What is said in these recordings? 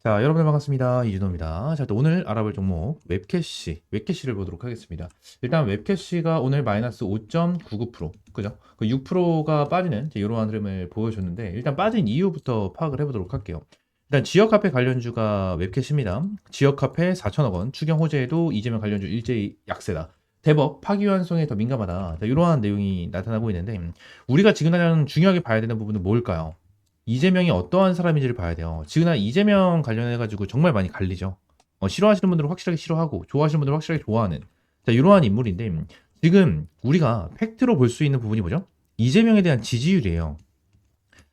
자, 여러분들 반갑습니다. 이준호입니다. 자, 또 오늘 알아볼 종목 웹캐시를 보도록 하겠습니다. 일단 웹캐시가 오늘 마이너스 5.99%, 그죠? 그 6%가 빠지는 이러한 흐름을 보여줬는데 일단 빠진 이유부터 파악을 해보도록 할게요. 일단 지역 카페 관련주가 웹캐시입니다. 지역 카페 4천억 원, 추경 호재에도 이재명 관련주 일제히 약세다. 대법 파기환송에 더 민감하다. 자, 이러한 내용이 나타나고 있는데 우리가 지금 가장 중요하게 봐야 되는 부분은 뭘까요? 이재명이 어떠한 사람인지를 봐야 돼요. 지금 이재명 관련해가지고 정말 많이 갈리죠. 싫어하시는 분들은 확실하게 싫어하고, 좋아하시는 분들은 확실하게 좋아하는. 자, 이러한 인물인데, 지금 우리가 팩트로 볼 수 있는 부분이 뭐죠? 이재명에 대한 지지율이에요.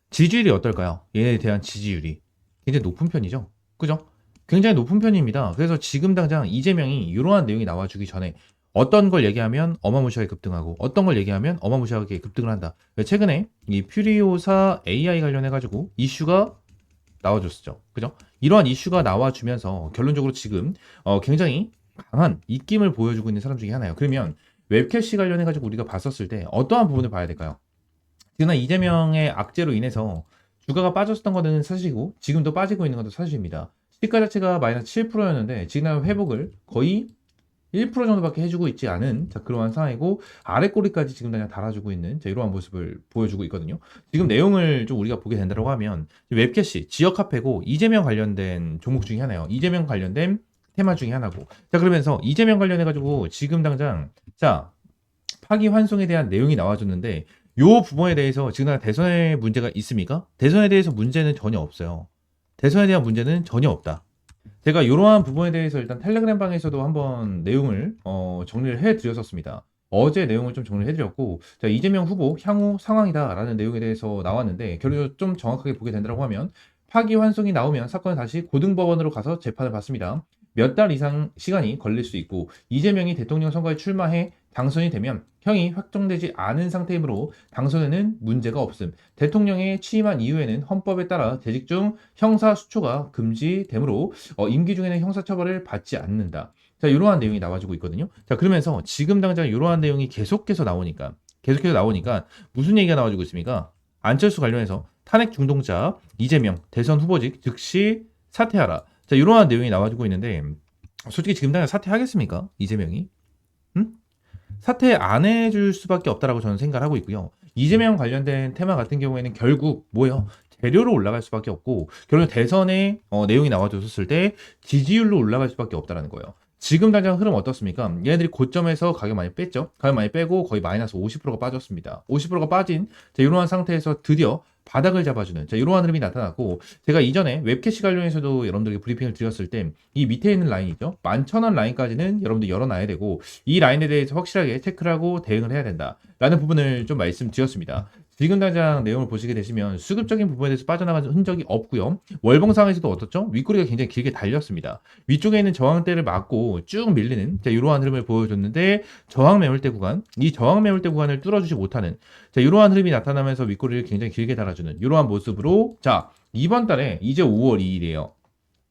지지율이 어떨까요? 얘에 대한 지지율이. 굉장히 높은 편이죠. 그죠? 굉장히 높은 편입니다. 그래서 지금 당장 이재명이 이러한 내용이 나와주기 전에 어떤 걸 얘기하면 어마무시하게 급등하고 어떤 걸 얘기하면 어마무시하게 급등을 한다. 최근에 이 퓨리오사 AI 관련해가지고 이슈가 나와줬었죠. 그죠? 이러한 이슈가 나와주면서 결론적으로 지금 굉장히 강한 입김을 보여주고 있는 사람 중에 하나예요. 그러면 웹캐시 관련해가지고 우리가 봤었을 때 어떠한 부분을 봐야 될까요? 지금 이재명의 악재로 인해서 주가가 빠졌었던 것은 사실이고 지금도 빠지고 있는 것도 사실입니다. 시가 자체가 마이너스 7%였는데 지금 회복을 거의 1% 정도밖에 해주고 있지 않은 그러한 상황이고 아래 꼬리까지 지금 그냥 달아주고 있는 이러한 모습을 보여주고 있거든요. 지금 내용을 좀 우리가 보게 된다고 하면 웹캐시, 지역 카페고 이재명 관련된 종목 중에 하나예요. 이재명 관련된 테마 중에 하나고. 자, 그러면서 이재명 관련해가지고 지금 당장 파기환송에 대한 내용이 나와줬는데 요 부분에 대해서 지금 대선에 문제가 있습니까? 대선에 대해서 문제는 전혀 없어요. 대선에 대한 문제는 전혀 없다. 제가 이러한 부분에 대해서 일단 텔레그램 방에서도 한번 내용을 정리를 해드렸었습니다. 어제 내용을 좀 정리를 해드렸고, 자, 이재명 후보 향후 상황이다라는 내용에 대해서 나왔는데 결론적으로 좀 정확하게 보게 된다고 하면 파기환송이 나오면 사건은 다시 고등법원으로 가서 재판을 받습니다. 몇 달 이상 시간이 걸릴 수 있고 이재명이 대통령 선거에 출마해 당선이 되면 형이 확정되지 않은 상태이므로 당선에는 문제가 없음. 대통령에 취임한 이후에는 헌법에 따라 재직 중 형사 수초가 금지되므로 임기 중에는 형사처벌을 받지 않는다. 자, 이러한 내용이 나와주고 있거든요. 자, 그러면서 지금 당장 이러한 내용이 계속해서 나오니까 무슨 얘기가 나와주고 있습니까? 안철수 관련해서 탄핵 중동자 이재명 대선 후보직 즉시 사퇴하라. 자, 이러한 내용이 나와주고 있는데 솔직히 지금 당장 사퇴하겠습니까? 이재명이? 응? 사퇴 안 해줄 수밖에 없다라고 저는 생각을 하고 있고요. 이재명 관련된 테마 같은 경우에는 결국 뭐예요? 재료로 올라갈 수밖에 없고 결국 대선에 내용이 나와줬을 때 지지율로 올라갈 수밖에 없다라는 거예요. 지금 당장 흐름 어떻습니까? 얘네들이 고점에서 가격 많이 뺐죠. 가격 많이 빼고 거의 마이너스 50%가 빠졌습니다. 50%가 빠진 이러한 상태에서 드디어 바닥을 잡아주는 이러한 흐름이 나타났고, 제가 이전에 웹캐시 관련해서도 여러분들에게 브리핑을 드렸을 때 이 밑에 있는 라인이죠. 11,000원 라인까지는 여러분들 열어놔야 되고 이 라인에 대해서 확실하게 체크를 하고 대응을 해야 된다 라는 부분을 좀 말씀드렸습니다. 지금 당장 내용을 보시게 되시면 수급적인 부분에 대해서 빠져나간 흔적이 없고요. 월봉상에서도 어떻죠? 윗꼬리가 굉장히 길게 달렸습니다. 위쪽에 있는 저항대를 맞고 쭉 밀리는 이러한 흐름을 보여줬는데 저항 매물대 구간, 이 저항 매물대 구간을 뚫어주지 못하는 이러한 흐름이 나타나면서 윗꼬리를 굉장히 길게 달아주는 이러한 모습으로 이번 달에 이제 5월 2일이에요.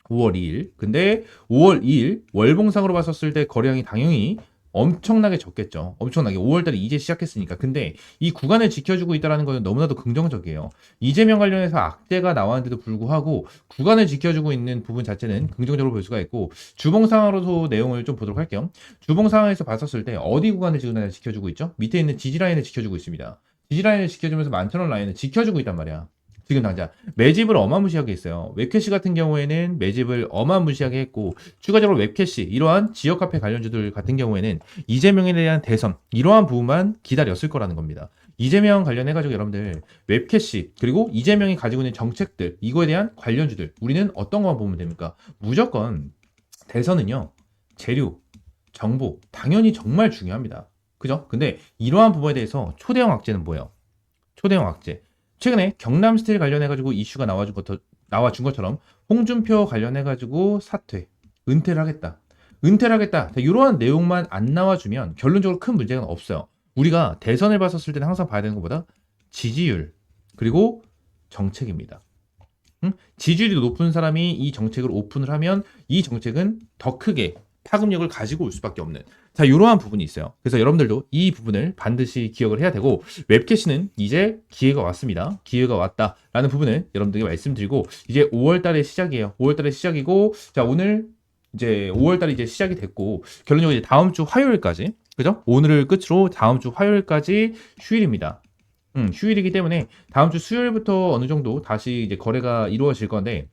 5월 2일. 근데 5월 2일 월봉상으로 봤었을 때 거래량이 당연히 엄청나게 적겠죠. 엄청나게 5월달에 이제 시작했으니까. 근데 이 구간을 지켜주고 있다는 것은 너무나도 긍정적이에요. 이재명 관련해서 악재가 나왔는데도 불구하고 구간을 지켜주고 있는 부분 자체는 긍정적으로 볼 수가 있고, 주봉 상황으로도 내용을 좀 보도록 할게요. 주봉 상황에서 봤었을 때 어디 구간을 지금 지켜주고 있죠? 밑에 있는 지지라인을 지켜주고 있습니다. 지지라인을 지켜주면서 11,000원 라인을 지켜주고 있단 말이야. 지금 당장 매집을 어마무시하게 했어요. 웹캐시 같은 경우에는 매집을 어마무시하게 했고, 추가적으로 웹캐시 이러한 지역 카페 관련주들 같은 경우에는 이재명에 대한 대선 이러한 부분만 기다렸을 거라는 겁니다. 이재명 관련해가지고 여러분들 웹캐시 그리고 이재명이 가지고 있는 정책들 이거에 대한 관련주들 우리는 어떤 것만 보면 됩니까? 무조건 대선은요, 재료, 정보 당연히 정말 중요합니다. 그죠? 근데 이러한 부분에 대해서 초대형 악재는 뭐예요? 초대형 악재. 최근에 경남 스틸 관련해가지고 이슈가 나와준 것처럼 홍준표 관련해가지고 사퇴, 은퇴를 하겠다. 은퇴를 하겠다. 이러한 내용만 안 나와주면 결론적으로 큰 문제가 없어요. 우리가 대선을 봤었을 때는 항상 봐야 되는 것보다 지지율, 그리고 정책입니다. 지지율이 높은 사람이 이 정책을 오픈을 하면 이 정책은 더 크게 파급력을 가지고 올 수밖에 없는 자, 이러한 부분이 있어요. 그래서 여러분들도 이 부분을 반드시 기억을 해야 되고, 웹캐시는 이제 기회가 왔습니다. 기회가 왔다라는 부분을 여러분들에게 말씀드리고, 이제 5월 달의 시작이에요. 5월 달의 시작이고, 자, 오늘 이제 5월 달이 이제 시작이 됐고, 결론적으로 이제 다음 주 화요일까지, 그죠? 오늘을 끝으로 다음 주 화요일까지 휴일입니다. 휴일이기 때문에 다음 주 수요일부터 어느 정도 다시 이제 거래가 이루어질 건데,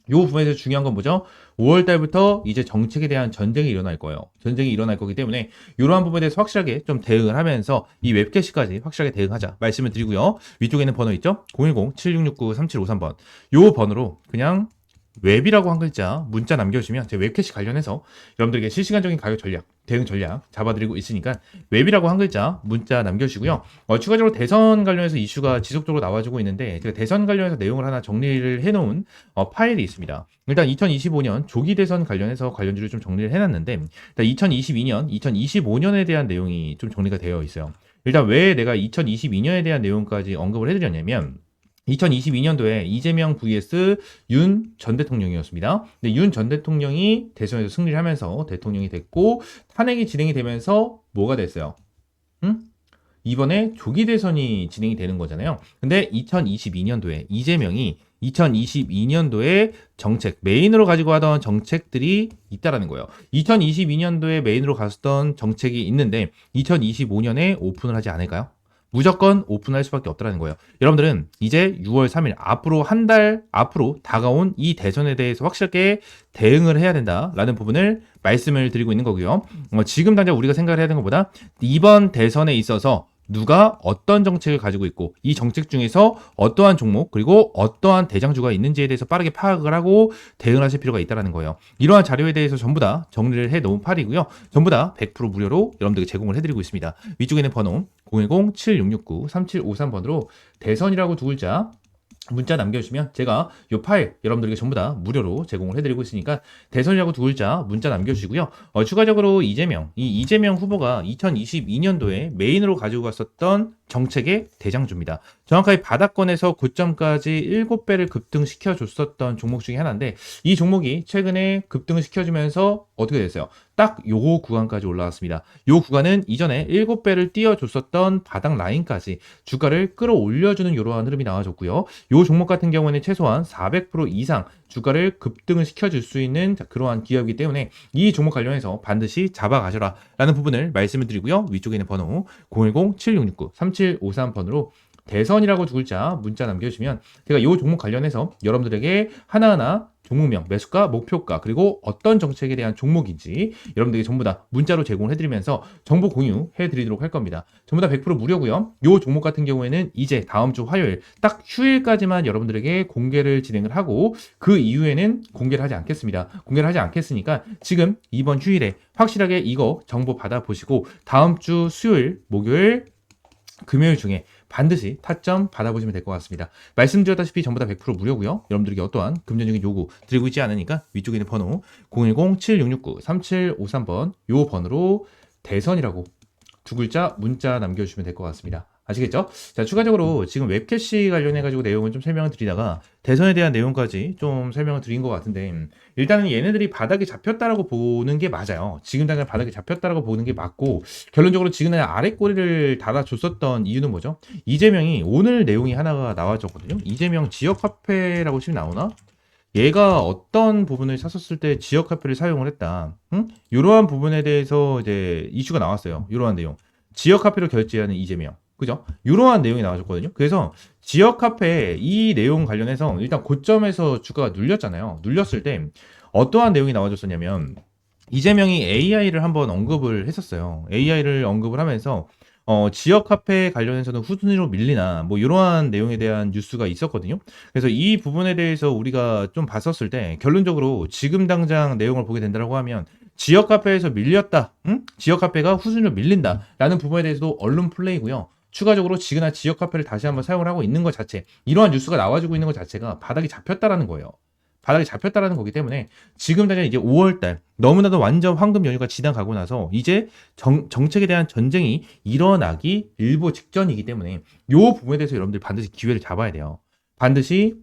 요 부분에서 중요한 건 뭐죠? 5월 달부터 이제 정책에 대한 전쟁이 일어날 거예요. 전쟁이 일어날 거기 때문에 이러한 부분에 대해서 확실하게 좀 대응을 하면서 이 웹캐시까지 확실하게 대응하자 말씀을 드리고요. 위쪽에 있는 번호 있죠? 010-7669-3753번. 요 번호로 그냥 웹이라고 한 글자 문자 남겨주시면 제 웹캐시 관련해서 여러분들에게 실시간적인 가격 전략, 대응 전략 잡아드리고 있으니까 웹이라고 한 글자 문자 남겨주시고요. 추가적으로 대선 관련해서 이슈가 지속적으로 나와주고 있는데 제가 대선 관련해서 내용을 하나 정리를 해놓은 파일이 있습니다. 일단 2025년 조기 대선 관련해서 관련주를 좀 정리를 해놨는데 일단 2022년, 2025년에 대한 내용이 좀 정리가 되어 있어요. 일단 왜 내가 2022년에 대한 내용까지 언급을 해드렸냐면 2022년도에 이재명 vs 윤 전 대통령이었습니다. 근데 윤 전 대통령이 대선에서 승리를 하면서 대통령이 됐고 탄핵이 진행이 되면서 뭐가 됐어요? 이번에 조기 대선이 진행이 되는 거잖아요. 근데 2022년도에 이재명이 2022년도에 정책, 메인으로 가지고 하던 정책들이 있다라는 거예요. 2022년도에 메인으로 갔었던 정책이 있는데 2025년에 오픈을 하지 않을까요? 무조건 오픈할 수밖에 없다는 거예요. 여러분들은 이제 6월 3일 앞으로 한 달 앞으로 다가온 이 대선에 대해서 확실하게 대응을 해야 된다라는 부분을 말씀을 드리고 있는 거고요. 지금 당장 우리가 생각을 해야 되는 것보다 이번 대선에 있어서 누가 어떤 정책을 가지고 있고 이 정책 중에서 어떠한 종목 그리고 어떠한 대장주가 있는지에 대해서 빠르게 파악을 하고 대응을 하실 필요가 있다는 거예요. 이러한 자료에 대해서 전부 다 정리를 해 놓은 파일이고요. 전부 다 100% 무료로 여러분들에게 제공을 해드리고 있습니다. 위쪽에 있는 번호 010-7669-3753번으로 대선이라고 두 글자 문자 남겨주시면 제가 이 파일 여러분들에게 전부 다 무료로 제공을 해드리고 있으니까 대선이라고 두 글자 문자 남겨주시고요. 추가적으로 이재명 후보가 2022년도에 메인으로 가지고 갔었던 정책의 대장주입니다. 정확하게 바닥권에서 고점까지 7배를 급등시켜줬었던 종목 중에 하나인데 이 종목이 최근에 급등을 시켜주면서 어떻게 됐어요? 딱 요 구간까지 올라왔습니다. 요 구간은 이전에 7배를 띄워줬었던 바닥 라인까지 주가를 끌어올려주는 이러한 흐름이 나와줬고요. 요 종목 같은 경우에는 최소한 400% 이상 주가를 급등을 시켜줄 수 있는 그러한 기업이기 때문에 이 종목 관련해서 반드시 잡아가셔라 라는 부분을 말씀을 드리고요. 위쪽에 있는 번호 010-7669-3753번으로 대선이라고 두 글자 문자 남겨주시면 제가 이 종목 관련해서 여러분들에게 하나하나 종목명, 매수가, 목표가, 그리고 어떤 정책에 대한 종목인지 여러분들에게 전부 다 문자로 제공을 해드리면서 정보 공유해드리도록 할 겁니다. 전부 다 100% 무료고요. 이 종목 같은 경우에는 이제 다음 주 화요일 딱 휴일까지만 여러분들에게 공개를 진행을 하고 그 이후에는 공개를 하지 않겠습니다. 공개를 하지 않겠으니까 지금 이번 휴일에 확실하게 이거 정보 받아보시고 다음 주 수요일, 목요일, 금요일 중에 반드시 타점 받아보시면 될 것 같습니다. 말씀드렸다시피 전부 다 100% 무료고요. 여러분들에게 어떠한 금전적인 요구 드리고 있지 않으니까 위쪽에 있는 번호 010-7669-3753번 요 번호로 대선이라고 두 글자 문자 남겨주시면 될 것 같습니다. 아시겠죠? 자, 추가적으로 지금 웹캐시 관련해가지고 내용을 좀 설명을 드리다가 대선에 대한 내용까지 좀 설명을 드린 것 같은데 일단은 얘네들이 바닥에 잡혔다라고 보는 게 맞아요. 지금 당장 바닥에 잡혔다라고 보는 게 맞고 결론적으로 지금 당장 아래 꼬리를 달아줬었던 이유는 뭐죠? 이재명이 오늘 내용이 하나가 나와줬거든요. 이재명 지역 화폐라고 지금 나오나? 얘가 어떤 부분을 샀었을 때 지역 화폐를 사용을 했다. 이러한 부분에 대해서 이제 이슈가 나왔어요. 이러한 내용. 지역 화폐로 결제하는 이재명. 그죠? 이러한 내용이 나와줬거든요. 그래서 지역 화폐 이 내용 관련해서 일단 고점에서 주가가 눌렸잖아요. 눌렸을 때 어떠한 내용이 나와줬었냐면 이재명이 AI를 한번 언급을 했었어요. AI를 언급을 하면서 지역 화폐 관련해서는 후순위로 밀리나 뭐 이러한 내용에 대한 뉴스가 있었거든요. 그래서 이 부분에 대해서 우리가 좀 봤었을 때 결론적으로 지금 당장 내용을 보게 된다고 하면 지역 화폐에서 밀렸다. 지역 화폐가 후순위로 밀린다라는 부분에 대해서도 언론 플레이고요. 추가적으로 지금이나 지역 화폐를 다시 한번 사용을 하고 있는 것 자체, 이러한 뉴스가 나와주고 있는 것 자체가 바닥이 잡혔다라는 거예요. 바닥이 잡혔다라는 거기 때문에 지금 당장 이제 5월달 너무나도 완전 황금 연휴가 지나가고 나서 이제 정책에 대한 전쟁이 일어나기 일보 직전이기 때문에 이 부분에 대해서 여러분들 반드시 기회를 잡아야 돼요. 반드시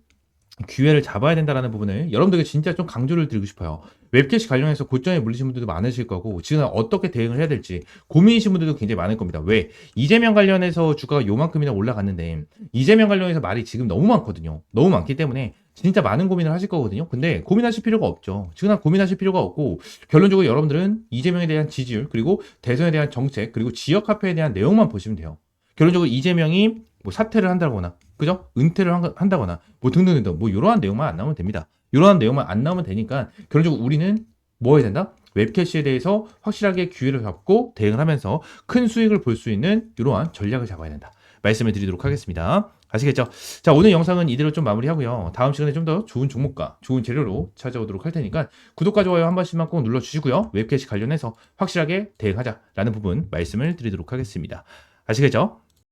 기회를 잡아야 된다라는 부분을 여러분들에게 진짜 좀 강조를 드리고 싶어요. 웹캐시 관련해서 고점에 물리신 분들도 많으실 거고 지금 어떻게 대응을 해야 될지 고민이신 분들도 굉장히 많을 겁니다. 왜? 이재명 관련해서 주가가 요만큼이나 올라갔는데 이재명 관련해서 말이 지금 너무 많거든요. 너무 많기 때문에 진짜 많은 고민을 하실 거거든요. 근데 고민하실 필요가 없죠. 지금 고민하실 필요가 없고 결론적으로 여러분들은 이재명에 대한 지지율 그리고 대선에 대한 정책 그리고 지역 화폐에 대한 내용만 보시면 돼요. 결론적으로 이재명이 뭐 사퇴를 한다거나 그죠? 은퇴를 한다거나 뭐 등등등등 뭐 이러한 내용만 안 나오면 됩니다. 이러한 내용만 안 나오면 되니까 결론적으로 우리는 뭐 해야 된다? 웹캐시에 대해서 확실하게 기회를 잡고 대응을 하면서 큰 수익을 볼 수 있는 이러한 전략을 잡아야 된다. 말씀을 드리도록 하겠습니다. 아시겠죠? 자, 오늘 영상은 이대로 좀 마무리하고요. 다음 시간에 좀 더 좋은 종목과 좋은 재료로 찾아오도록 할 테니까 구독과 좋아요 한 번씩만 꼭 눌러주시고요. 웹캐시 관련해서 확실하게 대응하자라는 부분 말씀을 드리도록 하겠습니다. 아시겠죠?